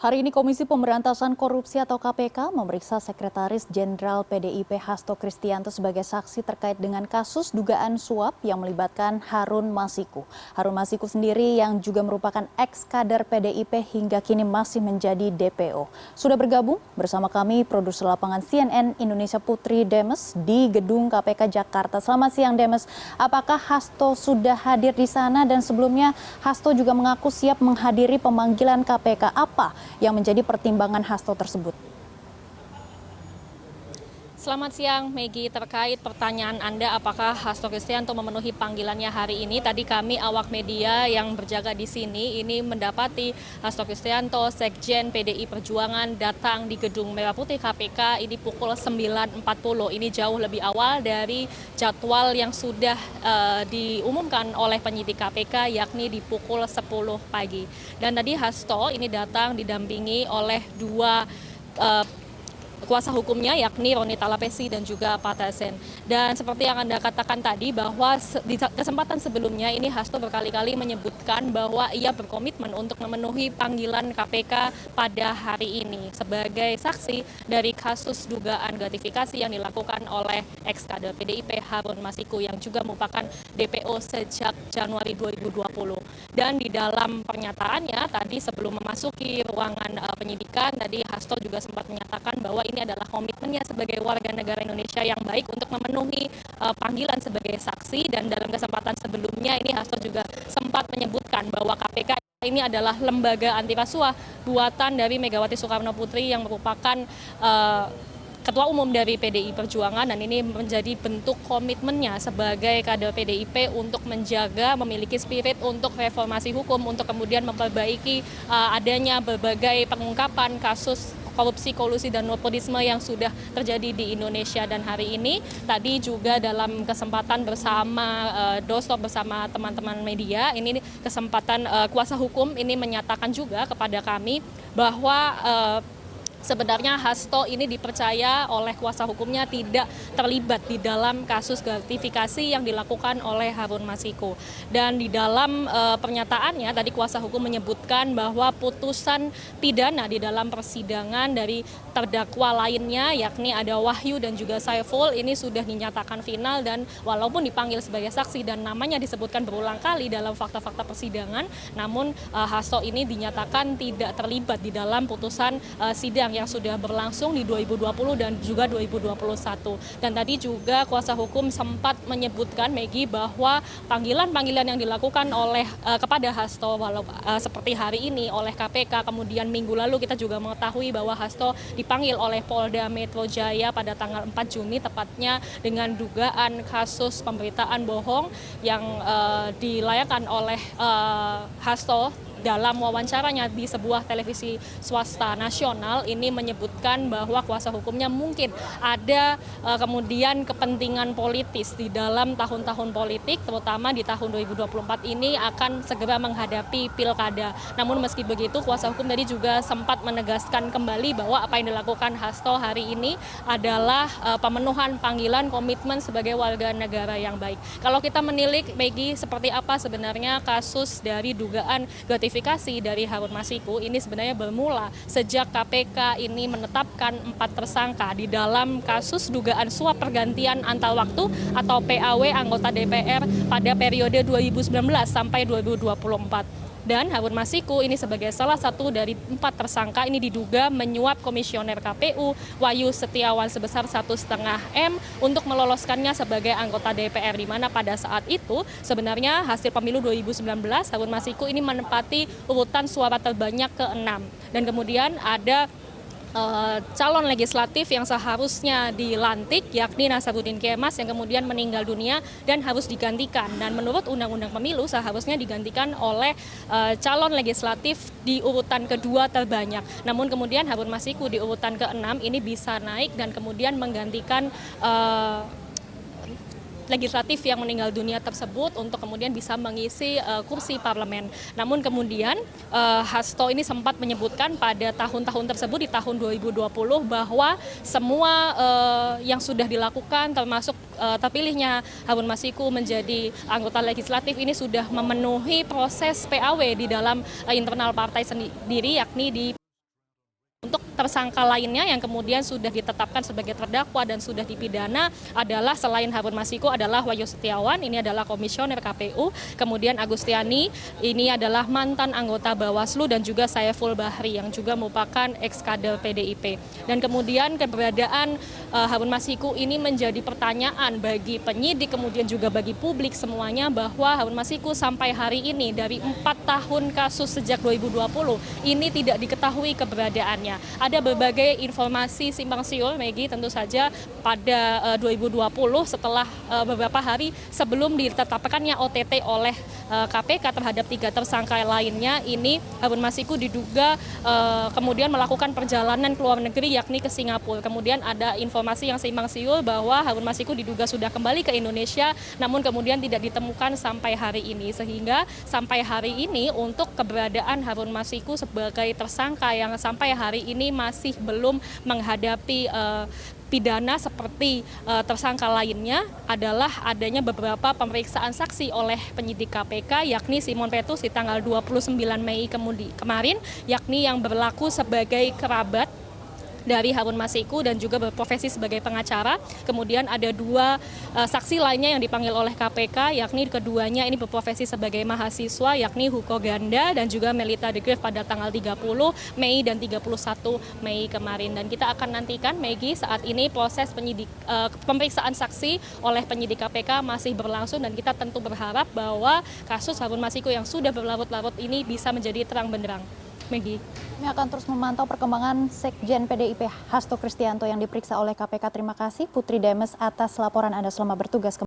Hari ini Komisi Pemberantasan Korupsi atau KPK memeriksa Sekretaris Jenderal PDIP Hasto Kristianto sebagai saksi terkait dengan kasus dugaan suap yang melibatkan Harun Masiku. Harun Masiku sendiri yang juga merupakan ex-kader PDIP hingga kini masih menjadi DPO. Sudah bergabung bersama kami produser lapangan CNN Indonesia Putri Demes di Gedung KPK Jakarta. Selamat siang Demes, apakah Hasto sudah hadir di sana dan sebelumnya Hasto juga mengaku siap menghadiri pemanggilan KPK. Apa yang menjadi pertimbangan Hasto tersebut? Selamat siang, Maggie. Terkait pertanyaan Anda, apakah Hasto Kristianto memenuhi panggilannya hari ini? Tadi kami awak media yang berjaga di sini ini mendapati Hasto Kristianto, Sekjen PDI Perjuangan datang di Gedung Merah Putih KPK ini pukul 9.40. Ini jauh lebih awal dari jadwal yang sudah diumumkan oleh penyidik KPK, yakni di pukul 10 pagi. Dan tadi Hasto ini datang didampingi oleh dua kuasa hukumnya, yakni Roni Talapesi dan juga Pak Tasen. Dan seperti yang Anda katakan tadi, bahwa di kesempatan sebelumnya ini Hasto berkali-kali menyebutkan bahwa ia berkomitmen untuk memenuhi panggilan KPK pada hari ini sebagai saksi dari kasus dugaan gratifikasi yang dilakukan oleh ex-kader PDIP Harun Masiku yang juga merupakan DPO sejak Januari 2020. Dan di dalam pernyataannya tadi sebelum memasuki ruangan penyidikan, tadi Hasto juga sempat menyatakan bahwa ini adalah komitmennya sebagai warga negara Indonesia yang baik untuk memenuhi panggilan sebagai saksi. Dan dalam kesempatan sebelumnya ini Hasto juga sempat menyebutkan bahwa KPK ini adalah lembaga anti rasuah buatan dari Megawati Soekarno Putri yang merupakan Ketua Umum dari PDI Perjuangan, dan ini menjadi bentuk komitmennya sebagai kader PDIP untuk menjaga, memiliki spirit untuk reformasi hukum, untuk kemudian memperbaiki adanya berbagai pengungkapan kasus korupsi, kolusi, dan nepotisme yang sudah terjadi di Indonesia. Dan hari ini tadi juga dalam kesempatan bersama doorstop bersama teman-teman media, ini kesempatan kuasa hukum ini menyatakan juga kepada kami bahwa sebenarnya Hasto ini dipercaya oleh kuasa hukumnya tidak terlibat di dalam kasus gratifikasi yang dilakukan oleh Harun Masiku. Dan di dalam pernyataannya tadi kuasa hukum menyebutkan bahwa putusan pidana di dalam persidangan dari terdakwa lainnya, yakni ada Wahyu dan juga Saiful, ini sudah dinyatakan final. Dan walaupun dipanggil sebagai saksi dan namanya disebutkan berulang kali dalam fakta-fakta persidangan, namun Hasto ini dinyatakan tidak terlibat di dalam putusan sidang yang sudah berlangsung di 2020 dan juga 2021. Dan tadi juga kuasa hukum sempat menyebutkan, Maggie, bahwa panggilan-panggilan yang dilakukan oleh kepada Hasto seperti hari ini oleh KPK, kemudian minggu lalu kita juga mengetahui bahwa Hasto dipanggil oleh Polda Metro Jaya pada tanggal 4 Juni tepatnya dengan dugaan kasus pemberitaan bohong yang dilayangkan oleh Hasto dalam wawancaranya di sebuah televisi swasta nasional. Ini menyebutkan bahwa kuasa hukumnya mungkin ada kemudian kepentingan politis di dalam tahun-tahun politik, terutama di tahun 2024 ini akan segera menghadapi pilkada. Namun meski begitu, kuasa hukum tadi juga sempat menegaskan kembali bahwa apa yang dilakukan Hasto hari ini adalah pemenuhan panggilan komitmen sebagai warga negara yang baik. Kalau kita menilik, Maggie, seperti apa sebenarnya kasus dari dugaan gratifikasi dari Harun Masiku ini sebenarnya bermula sejak KPK ini menetapkan 4 tersangka di dalam kasus dugaan suap pergantian antar waktu atau PAW anggota DPR pada periode 2019 sampai 2024. Dan Harun Masiku ini sebagai salah satu dari 4 tersangka ini diduga menyuap komisioner KPU Wahyu Setiawan sebesar 1,5 M untuk meloloskannya sebagai anggota DPR, di mana pada saat itu sebenarnya hasil pemilu 2019 Harun Masiku ini menempati urutan suara terbanyak ke-6. Dan kemudian ada calon legislatif yang seharusnya dilantik, yakni Nasaruddin Kemas, yang kemudian meninggal dunia dan harus digantikan. Dan menurut Undang-Undang Pemilu seharusnya digantikan oleh calon legislatif di urutan kedua terbanyak. Namun kemudian Harun Masiku di urutan ke-6 ini bisa naik dan kemudian menggantikan legislatif yang meninggal dunia tersebut untuk kemudian bisa mengisi kursi parlemen. Namun kemudian Hasto ini sempat menyebutkan pada tahun-tahun tersebut di tahun 2020 bahwa semua yang sudah dilakukan termasuk terpilihnya Harun Masiku menjadi anggota legislatif ini sudah memenuhi proses PAW di dalam internal partai sendiri, yakni di tersangka lainnya yang kemudian sudah ditetapkan sebagai terdakwa dan sudah dipidana adalah selain Harun Masiku adalah Wahyu Setiawan, ini adalah komisioner KPU, kemudian Agustiani, ini adalah mantan anggota Bawaslu, dan juga Saiful Bahri yang juga merupakan ex-kader PDIP. Dan kemudian keberadaan Harun Masiku ini menjadi pertanyaan bagi penyidik, kemudian juga bagi publik semuanya, bahwa Harun Masiku sampai hari ini dari 4 tahun kasus sejak 2020 ini tidak diketahui keberadaannya. Ada berbagai informasi simpang siur, Maggie, tentu saja pada 2020 setelah beberapa hari sebelum ditetapkannya OTT oleh KPK terhadap 3 tersangka lainnya, ini Harun Masiku diduga kemudian melakukan perjalanan ke luar negeri yakni ke Singapura. Kemudian ada informasi yang simpang siur bahwa Harun Masiku diduga sudah kembali ke Indonesia, namun kemudian tidak ditemukan sampai hari ini. Sehingga sampai hari ini untuk keberadaan Harun Masiku sebagai tersangka yang sampai hari ini masih belum menghadapi pidana seperti tersangka lainnya adalah adanya beberapa pemeriksaan saksi oleh penyidik KPK, yakni Simon Petrus di tanggal 29 Mei kemarin, yakni yang berlaku sebagai kerabat dari Harun Masiku dan juga berprofesi sebagai pengacara. Kemudian ada 2 saksi lainnya yang dipanggil oleh KPK, yakni keduanya ini berprofesi sebagai mahasiswa, yakni Hugo Ganda dan juga Melita de Graaf pada tanggal 30 Mei dan 31 Mei kemarin. Dan kita akan nantikan, Maggie, saat ini proses pemeriksaan saksi oleh penyidik KPK masih berlangsung, dan kita tentu berharap bahwa kasus Harun Masiku yang sudah berlarut-larut ini bisa menjadi terang benderang. Maggie. Kami akan terus memantau perkembangan Sekjen PDIP Hasto Kristianto yang diperiksa oleh KPK. Terima kasih Putri Demes atas laporan Anda, selamat bertugas kembali.